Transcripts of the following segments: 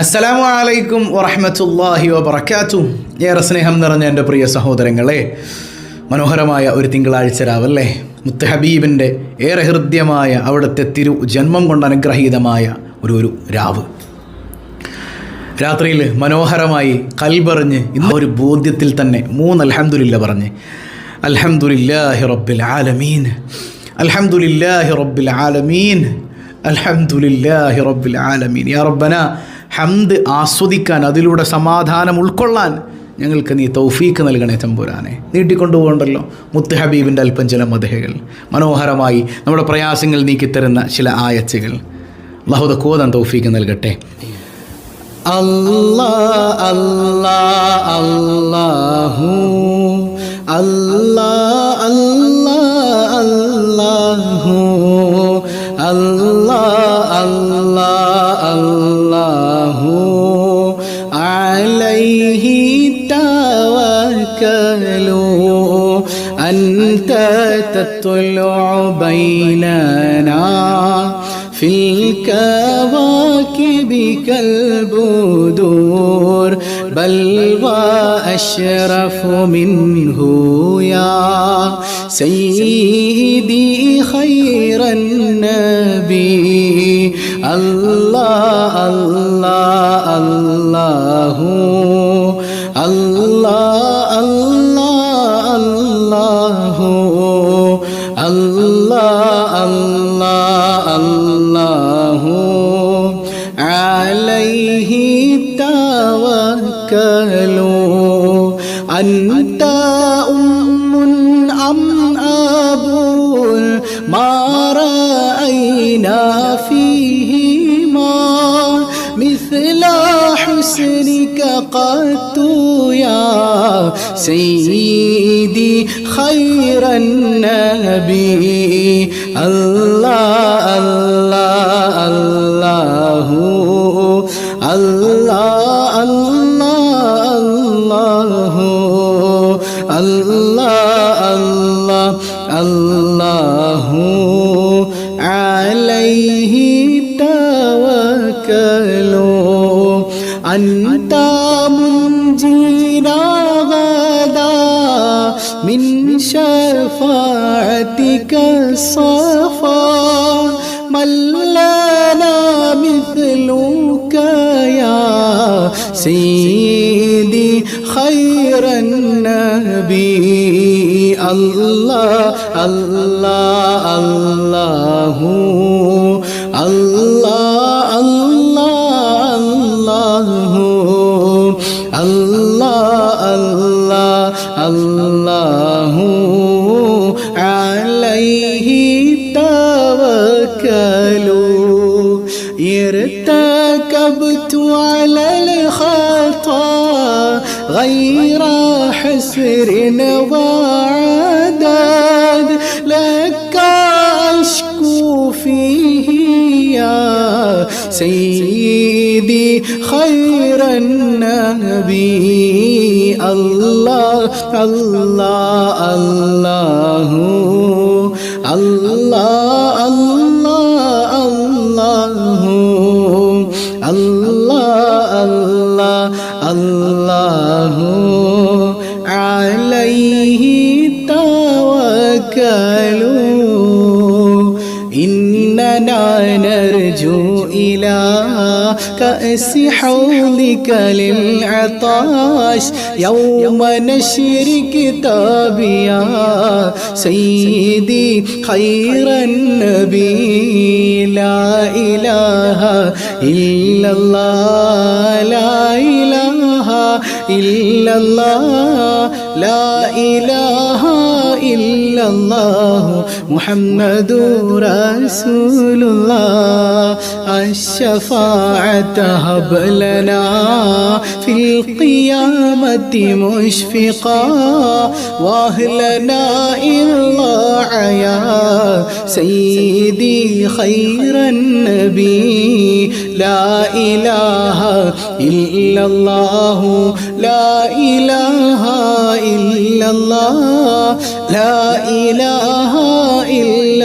അസ്സലാമു അലൈക്കും വറഹ്മത്തുള്ളാഹി വബറകാതുഹു. ഏറെ സ്നേഹം നിറഞ്ഞ എൻ്റെ പ്രിയ സഹോദരങ്ങളെ, മനോഹരമായ ഒരു തിങ്കളാഴ്ച രാവല്ലേ, മുത്ത് ഹബീബിൻ്റെ ഏറെ ഹൃദ്യമായ അവിടുത്തെ ജന്മം കൊണ്ട് അനുഗ്രഹീതമായ ഒരു രാവ്. രാത്രിയിൽ മനോഹരമായി കൽബറിഞ്ഞ് ഇന്ന് ഒരു ബോധ്യത്തിൽ തന്നെ 3 അൽഹംദുലില്ലാ പറഞ്ഞ് അൽഹംദുലില്ലാഹി റബ്ബിൽ ആലമീൻ, അൽഹംദുലില്ലാഹി റബ്ബിൽ ആലമീൻ, അൽഹംദുലില്ലാഹി റബ്ബിൽ ആലമീൻ. യാ റബ്ബന, ഹംദ് ആസ്വദിക്കാൻ, അതിലൂടെ സമാധാനം ഉൾക്കൊള്ളാൻ ഞങ്ങൾക്ക് നീ തൗഫീക്ക് നൽകണേ തമ്പുരാനെ. നീട്ടിക്കൊണ്ടുപോകണ്ടല്ലോ മുത്ത് ഹബീബിൻ്റെ അല്പം ചില മദ്ഹുകൾ, മനോഹരമായി നമ്മുടെ പ്രയാസങ്ങൾ നീക്കിത്തരുന്ന ചില ആയത്തുകൾ. അല്ലാഹു കോതാൻ തൗഫീക്ക് നൽകട്ടെ. അല്ലാഹ് അല്ലാഹ് അല്ലാഹു അല്ലാഹ് അല്ലാഹ് അല്ലാഹു അല്ലാഹ് അല്ലാഹ് അല്ലാഹു അലൈഹി തവക്കലു അൻത തത്ലുഉ ബൈനനാ ഫിൽ കവാകിബി കൽബുദൂർ ബൽ വഅശ്റഫു മിൻഹു യാ സയ്യിദി ഖൈറൻ നബി. അല്ലാഹ് അല്ലാഹ് അല്ലാഹു അല്ലാഹ് അല്ലാഹ് അല്ലാഹു അല്ലാഹ് അല്ലാഹ് അല്ലാഹു അലൈഹി തവക്കലു അൻത ഉമ്മുൻ അം അബൂൻ മാ റഅയ്നാ ഫീഹിമാ مثل حسنك قط يا سيدي خير النبي. الله الله الله الله الله الله الله الله عليه توكلوا. أنت منجينا غدا من شفاعتك الصفا من لنا مثلك يا سيدي خير النبي. الله الله الله الله الله الله الله الله عليه توكلوا. ارتكبت على الخطا غير حسر وعداد لك أشكو فيه يا سيدي خير النبي. الله الله الله الله الله الله الله الله عليه توكلوا. إننا نرجو إلى كأس حوضك للعطاش يوم نشر كتابي يا سيدي خير النبي. لا إله إلا الله لا إله إلا الله لا إله إلا الله محمد رسول الله. الشفاعة هب لنا في القيامة مشفقا وأهلنا الله يا سيدي خير النبي. لا إله إلا الله لا إله إلا الله لا إله إلا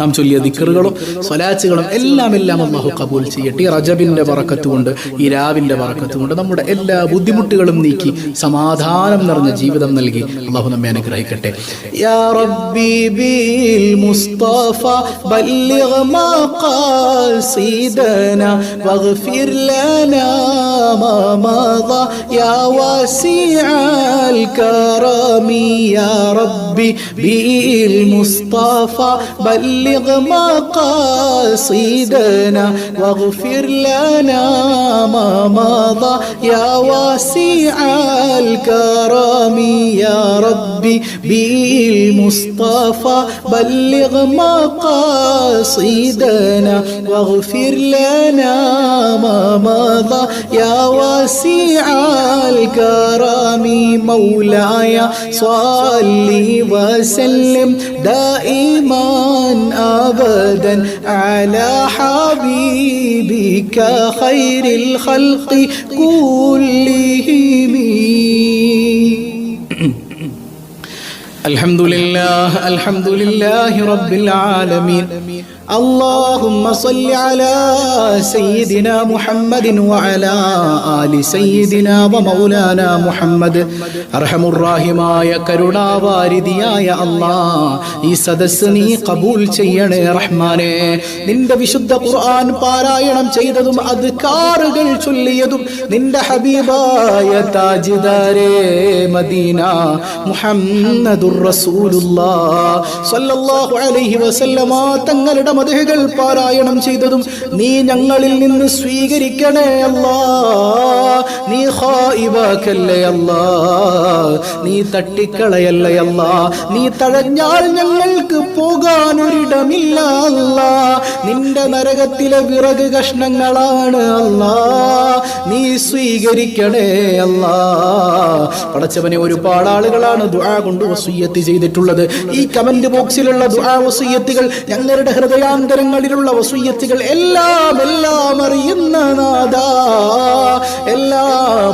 നാം ചൊല്ലിയ ദിക്റുകളും സ്വലാത്തുകളും എല്ലാം അല്ലാഹു കബൂൽ ചെയ്യട്ടെ. ഈ റജബിന്റെ ബറക്കത്ത് കൊണ്ട്, ഈ രാവിന്റെ ബറക്കത്ത് കൊണ്ട് നമ്മുടെ എല്ലാ ബുദ്ധിമുട്ടുകളും നീക്കി സമാധാനം നിറഞ്ഞ ജീവിതം നൽകി അല്ലാഹു നമ്മെ അനുഗ്രഹിക്കട്ടെ. യാ റബ്ബി ബിൽ മുസ്തഫ ബല്ലിഗ് മഖാസിദന വഗ്ഫിർ ലനാ മാ മദ യാ വാസിഅൽ കറമി യാ റബ്ബി ബിൽ മുസ്തഫ بلغ مقاصدنا واغفر لنا ما مضى يا واسع الكرم يا ربي بالمصطفى بلغ مقاصدنا واغفر لنا ما مضى يا واسع الكرم مولاي صل وسلم دائما أبدا على حبيبك خير الخلق كلهم. الحمد لله رب العالمين. اللهم صل على سيدنا محمد وعلى آل سيدنا ومولانا محمد. അർഹമുറാഹിമായ കരുണാവാരിധിയായ അല്ലാഹ്, ഈ സദസ്സ് നീ കബൂൽ ചെയ്യണേ റഹ്മാനേ. നിന്റെ വിശുദ്ധ ഖുർആൻ പാരായണം ചെയ്തതും അദ്കാറുകൾ ചൊല്ലിയതും നിന്റെ ഹബീബായ താജിദാരേ മദീന മുഹമ്മദുർ റസൂലുള്ളാഹ് സ്വല്ലല്ലാഹു അലൈഹി വസല്ലമ തങ്ങളുടെ മദ്ഹുകൾ പാരായണം ചെയ്തതും നീ ഞങ്ങളിൽ നിന്ന് സ്വീകരിക്കണേ അല്ലാഹ്. നീ ഖായിബാക്കല്ലേ അല്ലാഹ്, നീ തട്ടിക്കളയല്ലേ അല്ലാഹ്. നീ തഴഞ്ഞാൽ ഞങ്ങൾക്ക് പോകാൻ ഒരിടമില്ല അല്ലാഹ്. നിന്റെ നരകത്തിലെ വിറക് കഷ്ണങ്ങളാണ് അല്ലാഹ്, നീ സ്വീകരിക്കണേ അല്ലാഹ്. പടച്ചവനെ, ഒരുപാട് ആളുകളാണ് ദുആ കൊണ്ട് വസിയ്യത്ത് ചെയ്തിട്ടുള്ളത്. ഈ കമന്റ് ബോക്സിലുള്ള ദുആ വസിയ്യത്തുകൾ, ഞങ്ങളുടെ ഹൃദയാന്തരങ്ങളിലുള്ള വസിയ്യത്തുകൾ എല്ലാം അറിയുന്ന നാഥാ, എല്ലാ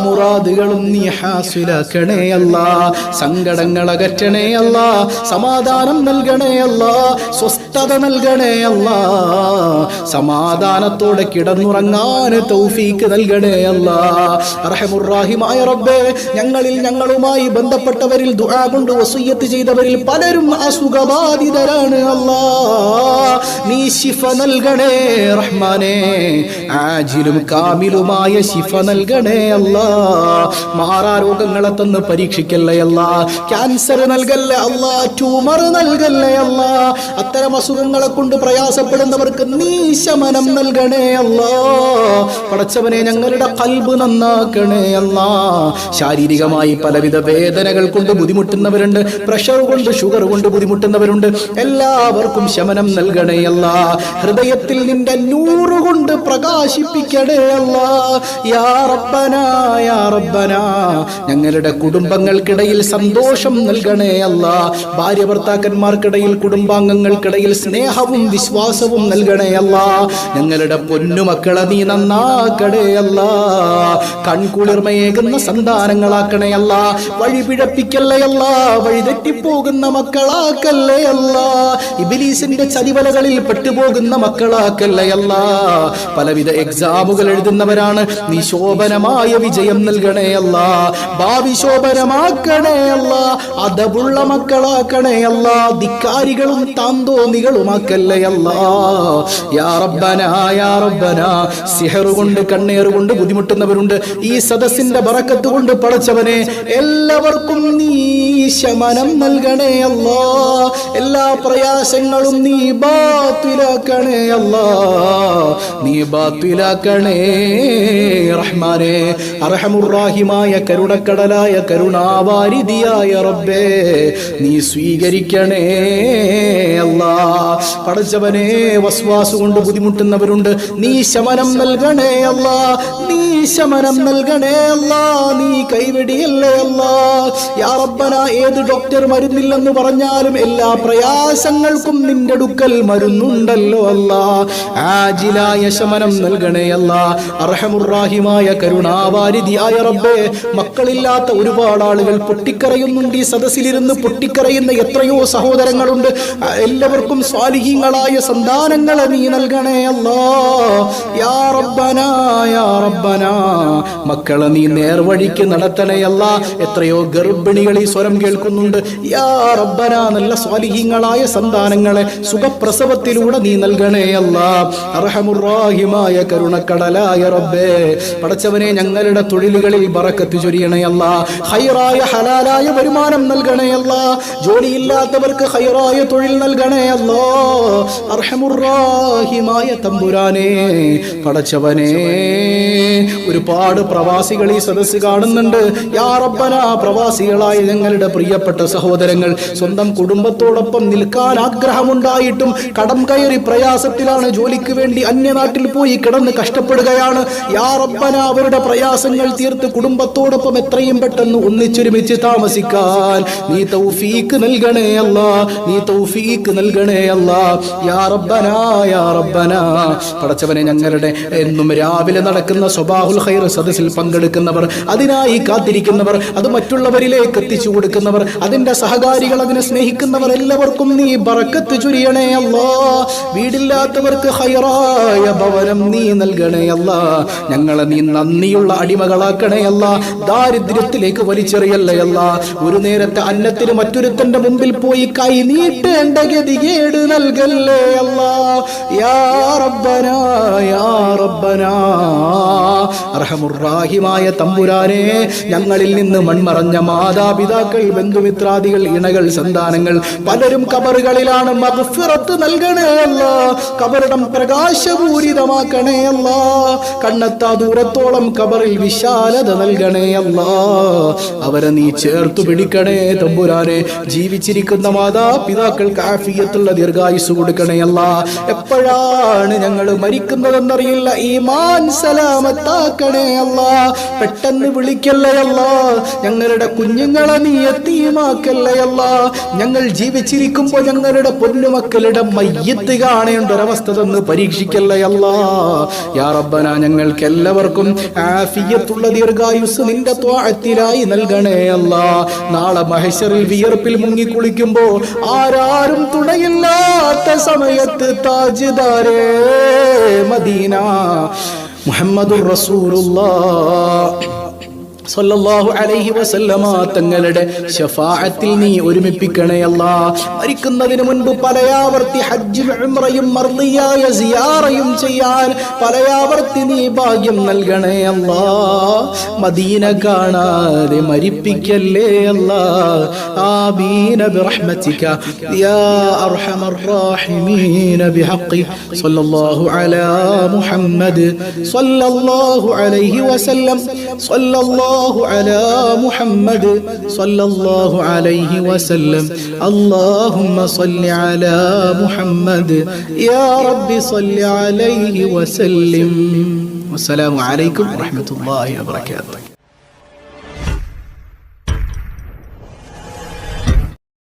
മുറാദുകളും നീ ഹാസിലാക്കണേ അല്ലാഹ്. സങ്കടങ്ങൾ അകറ്റണേ അല്ലാഹ്, സമാധാനം നൽകണേ അല്ലാഹ്, സ്വസ്ഥത നൽകണേ അല്ലാഹ്, സമാധാനത്തോടെ കിടന്നുറങ്ങാൻ തൗഫീക്ക് നൽകണേ അല്ലാഹ്. അർഹമുർറാഹിമായ റബ്ബേ, ഞങ്ങളുമായി ബന്ധപ്പെട്ടവരിൽ ദുആ കൊണ്ട് വസിയ്യത്ത് ചെയ്തവരിൽ പലരും അസുഖബാധിതരാണ് അല്ലാഹ്. നീ ശിഫ നൽകണേ റഹ്മാനേ, ആജിലും കാമിലുമായ ശിഫ നൽകണേ അല്ലാഹ്. മാറാരോഗങ്ങളെ തന്ന് പരീക്ഷിക്കല്ലേ അല്ലാഹ്, ക്യാൻസർ നൽകല്ലേ അല്ലാഹ്, ട്യൂമർ നൽകല്ലേ അല്ലാഹ്. അത്തരം അസുഖങ്ങളെ കൊണ്ട് പ്രയാസപ്പെടുന്നവർക്ക് നീ ശമനം നൽകണേ അല്ലാഹ്. പടച്ചവനെ, ഞങ്ങളുടെ ഖൽബ് നന്നാക്കണേ അല്ലാഹ്. ശാരീരികമായി പലവിധ വേദനകൾ കൊണ്ട് ബുദ്ധിമുട്ടുന്നവരുണ്ട്, പ്രഷർ കൊണ്ട് ഷുഗർ കൊണ്ട് ബുദ്ധിമുട്ടുന്നവരുണ്ട്. എല്ലാവർക്കും ശമനം നൽകണേ അല്ലാഹ്. ഹൃദയത്തിൽ നിന്റെ നൂറ് കൊണ്ട് പ്രകാശിപ്പിക്കണേ അല്ലാഹ്. യാ റബ്ബനാ യാ റബ്ബനാ, ഞങ്ങളുടെ കുടുംബങ്ങൾക്കിടയിൽ സന്തോഷം നൽകണേ അല്ലാഹ്. ഭാര്യ ഭർത്താക്കന്മാർക്കിടയിൽ, കുടുംബാംഗങ്ങൾക്കിടയിൽ സ്നേഹവും വിശ്വാസവും നൽകണേ അല്ലാഹ്. ഞങ്ങളുടെ പൊന്നുമക്കളെ നീ നന്നാക്കണേ അല്ലാഹ്. കൺകുളിർമയേകുന്ന സന്താനങ്ങളാക്കണേ അല്ലാഹ്. വഴി പിഴപ്പിക്കല്ലേ അല്ലാഹ്, വഴി തെറ്റിപ്പോകുന്ന മക്കളാക്കല്ലേ അല്ലാഹ്. ഇബ്ലീസിന്റെ ചതിവലകളിൽ പെട്ടുപോകുന്ന മക്കളാക്കല്ലേ അല്ലാഹ്. പലവിധ എക്സാമുകൾ എഴുതുന്നവരാണ്, നീ ശോഭനമായ വിജയം നൽകണേ അല്ലാഹ്. ഭാവി ശോഭനമാക്കണേ അല്ലാഹ്. അദബുള്ള മക്കളാക്കണേ അല്ലാഹ്. ധിക്കാരികളും താന്തോന്നികളുമാക്കല്ലേ അല്ലാഹ്. യാ റബ്ബനാ യാ റബ്ബനാ, സിഹർ കൊണ്ട് കണ്ണേറ് കൊണ്ട് ബുദ്ധിമുട്ടുന്നവരുണ്ട്. ഈ സദസ്സിന്റെ ബറക്കത്ത് കൊണ്ട് പടച്ചവനെ, എല്ലാവർക്കും നീ ശമനം നൽകണേ അല്ലാഹ്. എല്ലാ പ്രയാസങ്ങളും നീ ബാത്തിലാക്കണേ അല്ലാഹ്, നീ ബാത്തിലാക്കണേ റഹ്മാനേ. അർഹമുർറാഹിമായ കരുണക്കടലായ കരുണാവാരിധിയായ റബ്ബേ, നീ സ്വീകരിക്കണേ അല്ലാഹ്. പടച്ചവനെ, വസ്വാസ് കൊണ്ട് ബുദ്ധിമുട്ടുന്നവരുണ്ട്, നീ ശമനം നൽകണേ അല്ലാഹ്, നീ ശമനം നൽകണേ അല്ലാഹ്. നീ കൈവെടിയല്ലേ അല്ലാഹ്. യാ റബ്ബനാ, ഏത് ഡോക്ടർ മരുന്നില്ലെന്ന് പറഞ്ഞാലും എല്ലാ പ്രയാസങ്ങൾക്കും നിന്റെ അടുക്കൽ മരുന്നു വരുന്നുണ്ടല്ലോ അല്ലാ. ആജിലായ ശമനം നൽകണേ അല്ലാ. അർഹമുർറാഹിമായ കരുണാവാരിധിയായ റബ്ബേ, മക്കളില്ലാത്ത ഒരുപാട് ആളുകൾ പൊട്ടിക്കരയുന്നുണ്ട്. ഈ സദസ്സിലിരുന്ന് പൊട്ടിക്കരയുന്ന എത്രയോ സഹോദരങ്ങളുണ്ട്. എല്ലാവർക്കും സ്വാലിഹീങ്ങളായ സന്താനങ്ങളെ നീ നൽകണേ അല്ലാ. യാ റബ്ബനാ യാ റബ്ബനാ, മക്കളെ നീ നേർവഴിക്ക് നടത്തണേ അല്ലാ. എത്രയോ ഗർഭിണികൾ ഈ സ്വരം കേൾക്കുന്നുണ്ട്. യാ റബ്ബനാ, നല്ല സ്വാലിഹീങ്ങളായ സന്താനങ്ങളെ സുഖപ്രസവത്തിലൂടെ നീ നൽകണേ അല്ലാ. അർഹമുർറാഹിമായ കരുണക്കടലായ റബ്ബേ, പടച്ചവനെ ഞങ്ങളുടെ തൊഴിലുകളിൽ ബറക്കത്ത് ചൊരിയണേ അല്ലാ. ഖൈറായ ഹലാലായ വരുമാനം നൽകണേ അല്ലാ. ജോലിയില്ലാത്തവർക്ക് ഖൈറായ തൊഴിൽ നൽകണേ അല്ലാ. അർഹമുർറാഹിമായ തമ്പുരാനെ, പടച്ചവനെ ഒരുപാട് പ്രവാസികൾ ഈ സദസ്സ് കാണുന്നുണ്ട്. യാ റബ്ബനാ, പ്രവാസികളായ ഞങ്ങളുടെ പ്രിയപ്പെട്ട സഹോദരങ്ങൾ സ്വന്തം കുടുംബത്തോടൊപ്പം നിൽക്കാൻ ആഗ്രഹമുണ്ടായിട്ടും കടം കയറി പ്രയാസത്തിലാണ്. ജോലിക്ക് വേണ്ടി അന്യനാട്ടിൽ പോയി കിടന്ന് കഷ്ടപ്പെടുകയാണ്. യാ റബ്ബനാ, അവരുടെ പ്രയാസങ്ങൾ തീർത്ത് കുടുംബത്തോടൊപ്പം എത്രയും പെട്ടെന്ന് ഒന്നിച്ചൊരുമിച്ച് താമസിക്കാൻ നീ തൗഫീക്ക് നൽകണേ അല്ലാ. നീ തൗഫീക്ക് നൽകണേ അല്ലാ. യാ റബ്ബനാ യാ റബ്ബനാ, പടച്ചവനെ ഞങ്ങളുടെ എന്നും രാവിലെ നടക്കുന്ന സ്വബാഹുൽ ഖൈർ സദസ്സിൽ പങ്കെടുക്കുന്നവർ, അതിനായി കാത്തിരിക്കുന്നവർ, അത് മറ്റുള്ളവരിലേക്ക് എത്തിച്ചു കൊടുക്കുന്നവർ, അതിന്റെ സഹകാരികൾ, അതിനെ സ്നേഹിക്കുന്നവർ, എല്ലാവർക്കും നീ ബറക്കത്ത് ചൊരിയണേ അല്ലാ. വീടില്ലാത്തവർക്ക് ഖൈറായ ഭവനം നീ നൽകണേ അല്ലാ. ഞങ്ങളെ നീ നന്ദിയുള്ള അടിമകളാക്കണേ അല്ലാ. ദാരിദ്ര്യത്തിലേക്ക് വലിച്ചെറിയല്ലേ അല്ലാ. ഒരു നേരത്തെ അന്നത്തിന് മറ്റൊരുത്തന്റെ മുമ്പിൽ പോയി കൈ നീട്ടേണ്ട ഗതികേട് നൽകല്ലേ അല്ലാ. യാ റബ്ബനാ യാ റബ്ബനാ, അർഹമുർറാഹിമായ തമ്പുരാനെ, ഞങ്ങളിൽ നിന്ന് മൺമറഞ്ഞ മാതാപിതാക്കൾ, ബന്ധുമിത്രാദികൾ, ഇണകൾ, സന്താനങ്ങൾ പലരും ഖബറുകളിലാണ്. മഗ്ഫിറത്ത് നൽകണേ അല്ലാ. ഖബറിടം പ്രകാശപൂരിതമാക്കണേ അല്ലാ. കണ്ണെത്താ ദൂരത്തോളം ഖബറിൽ വിശാലത നൽകണേ അല്ലാ. അവരെ നീ ചേർത്തു പിടിക്കണേ തമ്പുരാനെ. ജീവിച്ചിരിക്കുന്ന മാതാപിതാക്കൾക്ക് ആഫിയത്തുള്ള ദീർഘായുസ് കൊടുക്കണേ അല്ലാ. എപ്പോഴാണ് ഞങ്ങൾ മരിക്കുന്നതെന്നറിയില്ല. ഈമാൻ സലാമത്താക്കണേ അല്ലാ. പെട്ടെന്ന് വിളിക്കല്ലേ അല്ലാ. ഞങ്ങളുടെ കുഞ്ഞുങ്ങളെ നീ യതീമാക്കല്ലേ അല്ലാ. ഞങ്ങൾ ജീവിച്ചിരിക്കുമ്പോൾ ഞങ്ങളുടെ പൊന്നുമക്കളുടെ മയ്യത്ത് കാണേണ്ട ഒരവസ്ഥ തന്ന് പരീക്ഷിക്കല്ലേ അല്ലാ. യാ റബ്ബനാ, ഞങ്ങൾക്ക് എല്ലാവർക്കും ആഫിയത്തുള്ള ദീർഘായുസ് നിന്റെ ത്വാഅത്തിലായി നൽകണേ അല്ലാ. നാളെ മഹ്ശറിൽ വിയർപ്പിൽ മുങ്ങിക്കുളിക്കുമ്പോ ആരാരും തുണയില്ലാത്ത സമയത്ത് താജ്ദാരേ മദീന മുഹമ്മദുർ റസൂലുള്ളാഹ് സല്ലല്ലാഹു അലൈഹി വസല്ലമ തങ്ങളുടെ ശഫാഅത്തിൽ നീ ഒരുമിപ്പിക്കണേ അല്ലാ. മരിക്കുന്നതിന് മുൻപ് പലയാവർത്തി ഹജ്ജും ഉംറയും മർദിയായ സിയാറയും ചെയ്യാൻ പലയാവർത്തി നീ ഭാഗ്യം നൽകണേ അല്ലാ. മദീന കാണാതെ മരിപ്പിക്കല്ലേ അല്ലാ. ആമീന ബിറഹ്മതിക യാ അർഹമർ റഹീമീന ബിഹഖി സല്ലല്ലാഹു അലാ മുഹമ്മദ് സല്ലല്ലാഹു അലൈഹി വസല്ലം സല്ലല്ലാഹു على محمد صلى الله عليه وسلم. اللهم صل على محمد يا رب صل عليه وسلم. والسلام عليكم ورحمة الله وبركاته.